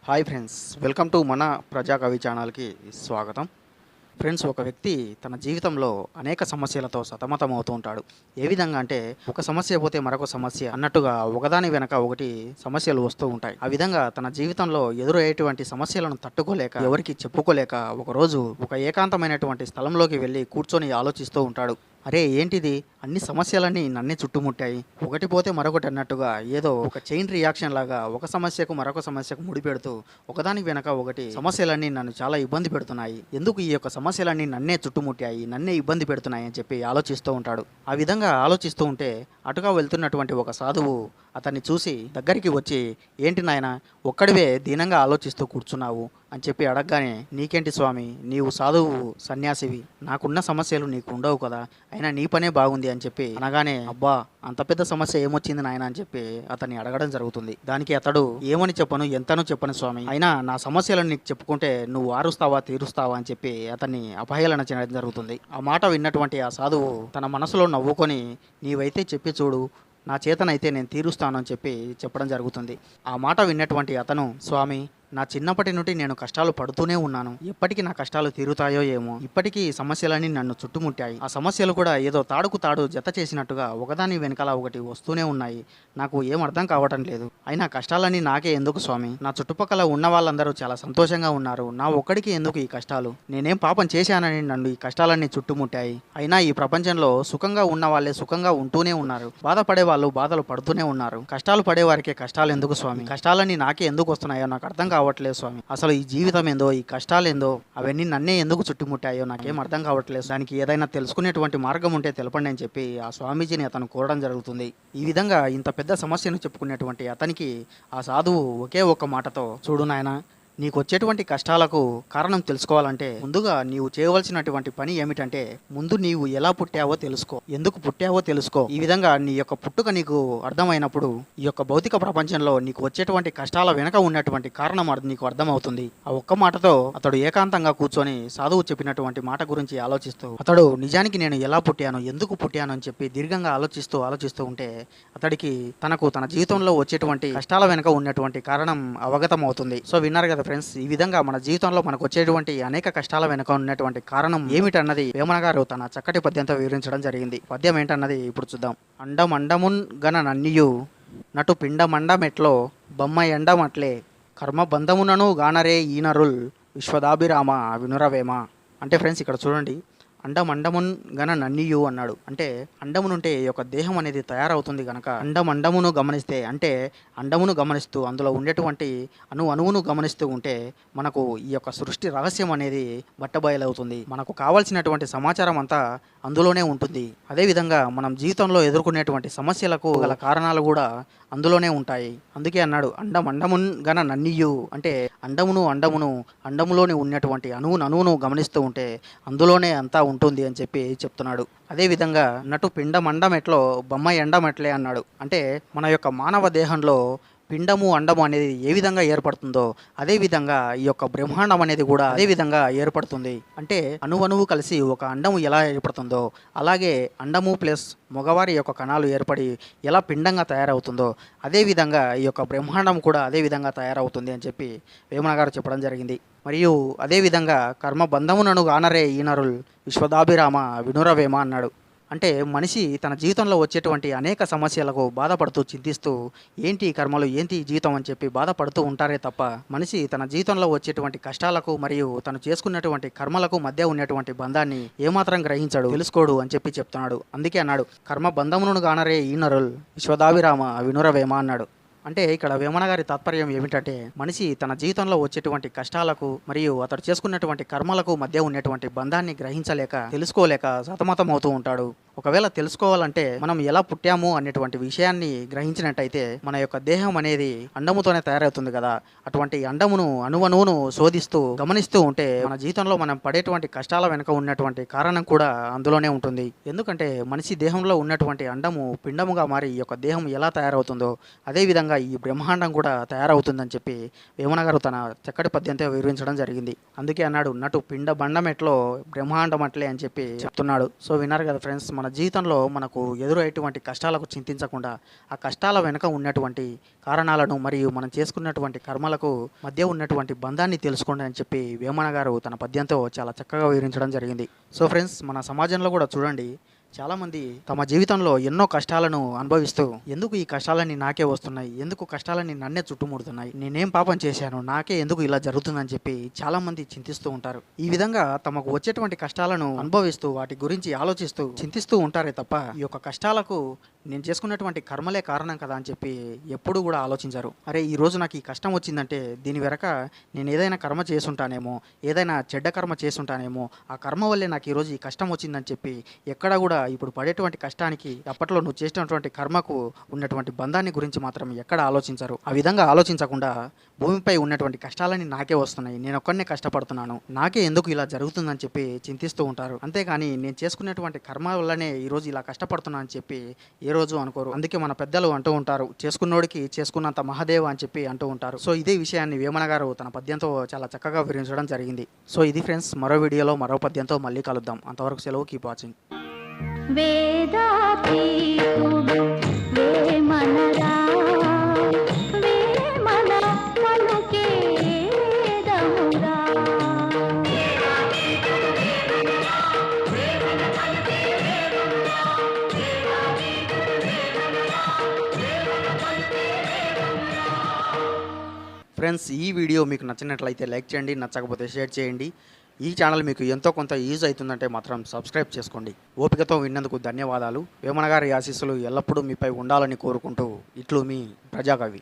Hi friends, welcome to మన ప్రజా కవి ఛానల్కి స్వాగతం. ఫ్రెండ్స్, ఒక వ్యక్తి తన జీవితంలో అనేక సమస్యలతో సతమతం అవుతూ ఉంటాడు. ఏ విధంగా అంటే ఒక సమస్య పోతే మరొక సమస్య అన్నట్టుగా ఒకదాని వెనక ఒకటి సమస్యలు వస్తూ ఉంటాయి. ఆ విధంగా తన జీవితంలో ఎదురయ్యేటువంటి సమస్యలను తట్టుకోలేక ఎవరికి చెప్పుకోలేక ఒకరోజు ఒక ఏకాంతమైనటువంటి స్థలంలోకి వెళ్ళి కూర్చొని ఆలోచిస్తూ ఉంటాడు. అరే ఏంటిది, అన్ని సమస్యలన్నీ నన్నే చుట్టుముట్టాయి, ఒకటి పోతే మరొకటి అన్నట్టుగా ఏదో ఒక చైన్ రియాక్షన్ లాగా ఒక సమస్యకు మరొక సమస్యకు ముడిపెడుతూ ఒకదానికి వెనక ఒకటి సమస్యలన్నీ నన్ను చాలా ఇబ్బంది పెడుతున్నాయి, ఎందుకు ఈ యొక్క సమస్యలన్నీ నన్నే చుట్టుముట్టాయి, నన్నే ఇబ్బంది పెడుతున్నాయి అని చెప్పి ఆలోచిస్తూ ఉంటాడు. ఆ విధంగా ఆలోచిస్తూ ఉంటే అటుగా వెళ్తున్నటువంటి ఒక సాధువు అతన్ని చూసి దగ్గరికి వచ్చి, ఏంటి నాయన ఒక్కడివే దీనంగా ఆలోచిస్తూ కూర్చున్నావు అని చెప్పి అడగగానే, నీకేంటి స్వామి, నీవు సాధువు సన్యాసివి, నాకున్న సమస్యలు నీకు ఉండవు కదా, అయినా నీ పనే బాగుంది అని చెప్పి అనగానే, అబ్బా అంత పెద్ద సమస్య ఏమొచ్చింది నాయన అని చెప్పి అతన్ని అడగడం జరుగుతుంది. దానికి అతడు, ఏమని చెప్పను, ఎంతనూ చెప్పను స్వామి, అయినా నా సమస్యలను నీకు చెప్పుకుంటే నువ్వు ఆరుస్తావా తీరుస్తావా అని చెప్పి అతన్ని అపహేళన చేయడం జరుగుతుంది. ఆ మాట విన్నటువంటి ఆ సాధువు తన మనసులో నవ్వుకొని, నీవైతే చెప్పి చూడు, నా చేతనైతే నేను తీరుస్తాను అని చెప్పి చెప్పడం జరుగుతుంది. ఆ మాట విన్నటువంటి అతను, స్వామి నా చిన్నప్పటి నుండి నేను కష్టాలు పడుతూనే ఉన్నాను, ఎప్పటికీ నా కష్టాలు తీరుతాయో ఏమో, ఇప్పటికీ ఈ సమస్యలన్నీ నన్ను చుట్టుముట్టాయి, ఆ సమస్యలు కూడా ఏదో తాడుకు తాడు జత చేసినట్టుగా ఒకదాని వెనకాల ఒకటి వస్తూనే ఉన్నాయి, నాకు ఏం అర్థం కావటం లేదు, అయినా కష్టాలన్నీ నాకే ఎందుకు స్వామి, నా చుట్టుపక్కల ఉన్న వాళ్ళందరూ చాలా సంతోషంగా ఉన్నారు, నా ఒక్కడికి ఎందుకు ఈ కష్టాలు, నేనేం పాపం చేశానని నన్ను ఈ కష్టాలన్నీ చుట్టుముట్టాయి, అయినా ఈ ప్రపంచంలో సుఖంగా ఉన్న వాళ్ళే సుఖంగా ఉంటూనే ఉన్నారు, బాధపడే వాళ్ళు బాధలు పడుతూనే ఉన్నారు, కష్టాలు పడే వారికే కష్టాలు ఎందుకు స్వామి, కష్టాలన్నీ నాకే ఎందుకు వస్తున్నాయో నాకు అర్థం కావట్లేదు స్వామి, అసలు ఈ జీవితం ఏందో, ఈ కష్టాలు ఏందో, అవన్నీ నన్నే ఎందుకు చుట్టుముట్టాయో నాకేం అర్థం కావట్లేదు, దానికి ఏదైనా తెలుసుకునేటువంటి మార్గం ఉంటే తెలపండి అని చెప్పి ఆ స్వామీజీని అతను కోరడం జరుగుతుంది. ఈ విధంగా ఇంత పెద్ద సమస్యను చెప్పుకునేటువంటి అతనికి ఆ సాధువు ఒకే ఒక్క మాటతో, చూడు నాయనా, నీకు వచ్చేటువంటి కష్టాలకు కారణం తెలుసుకోవాలంటే ముందుగా నీవు చేయవలసినటువంటి పని ఏమిటంటే, ముందు నీవు ఎలా పుట్టావో తెలుసుకో, ఎందుకు పుట్టావో తెలుసుకో. ఈ విధంగా నీ యొక్క పుట్టుక నీకు అర్థమైనప్పుడు ఈ యొక్క భౌతిక ప్రపంచంలో నీకు వచ్చేటువంటి కష్టాల వెనక ఉన్నటువంటి కారణం నీకు అర్థమవుతుంది. ఆ ఒక్క మాటతో అతడు ఏకాంతంగా కూర్చొని సాధువు చెప్పినటువంటి మాట గురించి ఆలోచిస్తూ, అతడు నిజానికి నేను ఎలా పుట్టాను, ఎందుకు పుట్టాను అని చెప్పి దీర్ఘంగా ఆలోచిస్తూ ఉంటే అతడికి తన జీవితంలో వచ్చేటువంటి కష్టాల వెనక ఉన్నటువంటి కారణం అవగతం అవుతుంది. సో విన్నారు కదా ఫ్రెండ్స్, ఈ విధంగా మన జీవితంలో మనకు వచ్చేటువంటి అనేక కష్టాల వెనుక ఉన్నటువంటి కారణం ఏమిటన్నది వేమన గారు తన చక్కటి పద్యంతో వివరించడం జరిగింది. పద్యం ఏంటన్నది ఇప్పుడు చూద్దాం. అండమండమున్ గన నన్నియు నటు పిండమండమెట్లో బొమ్మ ఎండమట్లే కర్మ బంధమునను గానరే ఈనరుల్ విశ్వదాభిరామ వినురవేమ. అంటే ఫ్రెండ్స్ ఇక్కడ చూడండి, అండమండమున్ గన నన్నియు అన్నాడు. అంటే అండము నుంటే ఈ యొక్క దేహం అనేది తయారవుతుంది కనుక అండమును గమనిస్తే, అంటే అండమును గమనిస్తూ అందులో ఉండేటువంటి అణువును గమనిస్తూ ఉంటే మనకు ఈ యొక్క సృష్టి రహస్యం అనేది బట్టబయలవుతుంది. మనకు కావాల్సినటువంటి సమాచారం అంతా అందులోనే ఉంటుంది. అదేవిధంగా మనం జీవితంలో ఎదుర్కొనేటువంటి సమస్యలకు గల కారణాలు కూడా అందులోనే ఉంటాయి. అందుకే అన్నాడు అండమున్ గన నన్నియు, అంటే అండములోని ఉన్నటువంటి అణువును గమనిస్తూ ఉంటే అందులోనే అంతా ఉంటుంది అని చెప్పి చెప్తున్నాడు. అదేవిధంగా నటు పిండమండం ఎట్లో బొమ్మ ఎండమట్లే అన్నాడు. అంటే మన యొక్క మానవ దేహంలో పిండము అండము అనేది ఏ విధంగా ఏర్పడుతుందో అదేవిధంగా ఈ యొక్క బ్రహ్మాండం అనేది కూడా అదే విధంగా ఏర్పడుతుంది. అంటే అణువు కలిసి ఒక అండము ఎలా ఏర్పడుతుందో అలాగే అండము ప్లస్ మగవారి యొక్క కణాలు ఏర్పడి ఎలా పిండంగా తయారవుతుందో అదేవిధంగా ఈ యొక్క బ్రహ్మాండం కూడా అదే విధంగా తయారవుతుంది అని చెప్పి వేమన గారు చెప్పడం జరిగింది. మరియు అదేవిధంగా కర్మ బంధమునను గానరే ఈనరుల్ విశ్వదాభిరామ వినురవేమ అన్నాడు. అంటే మనిషి తన జీవితంలో వచ్చేటువంటి అనేక సమస్యలకు బాధపడుతూ చింతిస్తూ ఏంటి కర్మలు, ఏంటి జీవితం అని చెప్పి బాధపడుతూ ఉంటారే తప్ప మనిషి తన జీవితంలో వచ్చేటువంటి కష్టాలకు మరియు తను చేసుకున్నటువంటి కర్మలకు మధ్య ఉన్నటువంటి బంధాన్ని ఏమాత్రం గ్రహించడు, తెలుసుకోడు అని చెప్పి చెప్తున్నాడు. అందుకే అన్నాడు కర్మ బంధమును గానరే ఈనరుల్ విశ్వదాభిరామ వినురవేమ అన్నాడు. అంటే ఇక్కడ వేమన గారి తాత్పర్యం ఏమిటంటే, మనిషి తన జీవితంలో వచ్చేటువంటి కష్టాలకు మరియు అతడు చేసుకున్నటువంటి కర్మలకు మధ్య ఉన్నటువంటి బంధాన్ని గ్రహించలేక తెలుసుకోలేక సతమతం అవుతూ ఉంటాడు. ఒకవేళ తెలుసుకోవాలంటే మనం ఎలా పుట్టాము అనేటువంటి విషయాన్ని గ్రహించినట్టయితే మన యొక్క దేహం అనేది అండముతోనే తయారవుతుంది కదా, అటువంటి అండమును అణువును శోధిస్తూ గమనిస్తూ ఉంటే మన జీవితంలో మనం పడేటువంటి కష్టాల వెనుక ఉన్నటువంటి కారణం కూడా అందులోనే ఉంటుంది. ఎందుకంటే మనిషి దేహంలో ఉన్నటువంటి అండము పిండముగా మారి ఈ యొక్క దేహం ఎలా తయారవుతుందో అదేవిధంగా ఈ బ్రహ్మాండం కూడా తయారవుతుందని చెప్పి వేమన గారు తన చక్కటి పద్యంతో వివరించడం జరిగింది. అందుకే అన్నాడు నటు పిండ బండం ఎట్లో బ్రహ్మాండం అట్లే అని చెప్పి చెప్తున్నాడు. సో విన్నారు కదా ఫ్రెండ్స్, మన జీవితంలో మనకు ఎదురయ్యేటువంటి కష్టాలకు చింతించకుండా ఆ కష్టాల వెనుక ఉన్నటువంటి కారణాలను మరియు మనం చేసుకున్నటువంటి కర్మలకు మధ్య ఉన్నటువంటి బంధాన్ని తెలుసుకోండి అని చెప్పి వేమన గారు తన పద్యంతో చాలా చక్కగా వివరించడం జరిగింది. సో ఫ్రెండ్స్, మన సమాజంలో కూడా చూడండి, చాలామంది తమ జీవితంలో ఎన్నో కష్టాలను అనుభవిస్తూ ఎందుకు ఈ కష్టాలన్నీ నాకే వస్తున్నాయి, ఎందుకు కష్టాలన్నీ నన్నే చుట్టుముడుతున్నాయి, నేనేం పాపం చేశాను, నాకే ఎందుకు ఇలా జరుగుతుందని చెప్పి చాలామంది చింతిస్తూ ఉంటారు. ఈ విధంగా తమకు వచ్చేటువంటి కష్టాలను అనుభవిస్తూ వాటి గురించి ఆలోచిస్తూ చింతిస్తూ ఉంటారే తప్ప ఈ యొక్క కష్టాలకు నేను చేసుకున్నటువంటి కర్మలే కారణం కదా అని చెప్పి ఎప్పుడూ కూడా ఆలోచించారు. అరే, ఈ రోజు నాకు ఈ కష్టం వచ్చిందంటే దీని వెనక నేను ఏదైనా కర్మ చేసుంటానేమో, ఏదైనా చెడ్డ కర్మ చేసుంటానేమో, ఆ కర్మ వల్లే నాకు ఈరోజు ఈ కష్టం వచ్చిందని చెప్పి ఎక్కడా కూడా ఇప్పుడు పడేటువంటి కష్టానికి అప్పట్లో నువ్వు చేసినటువంటి కర్మకు ఉన్నటువంటి బంధాన్ని గురించి మాత్రం ఎక్కడ ఆలోచించరు. ఆ విధంగా ఆలోచించకుండా భూమిపై ఉన్నటువంటి కష్టాలన్నీ నాకే వస్తున్నాయి, నేను ఒక్కడనే కష్టపడుతున్నాను, నాకే ఎందుకు ఇలా జరుగుతుందని చెప్పి చింతిస్తూ ఉంటారు. అంతేగాని నేను చేసుకునేటువంటి కర్మ వల్లనే ఈరోజు ఇలా కష్టపడుతున్నా అని చెప్పి ఏ రోజు అనుకోరు. అందుకే మన పెద్దలు అంటూ ఉంటారు, చేసుకున్నోడికి చేసుకున్నంత మహాదేవ అని చెప్పి అంటూ ఉంటారు. సో ఇదే విషయాన్ని వేమన గారు తన పద్యంతో చాలా చక్కగా వివరించడం జరిగింది. సో ఇది ఫ్రెండ్స్, మరో వీడియోలో మరో పద్యంతో మళ్ళీ కలుద్దాం. అంతవరకు సెలవు. Keep watching. వేదాతీతుడు వేమనరా వేమన పలుకే వేదమురా. ఫ్రెండ్స్, ఈ వీడియో మీకు నచ్చినట్లయితే లైక్ చేయండి, నచ్చకపోతే షేర్ చేయండి. ఈ ఛానల్ మీకు ఎంతో కొంత యూజ్ అవుతుందంటే మాత్రం సబ్స్క్రైబ్ చేసుకోండి. ఓపికతో విన్నందుకు ధన్యవాదాలు. వేమన గారి ఆశీస్సులు ఎల్లప్పుడూ మీపై ఉండాలని కోరుకుంటూ ఇట్లు మీ ప్రజాకవి.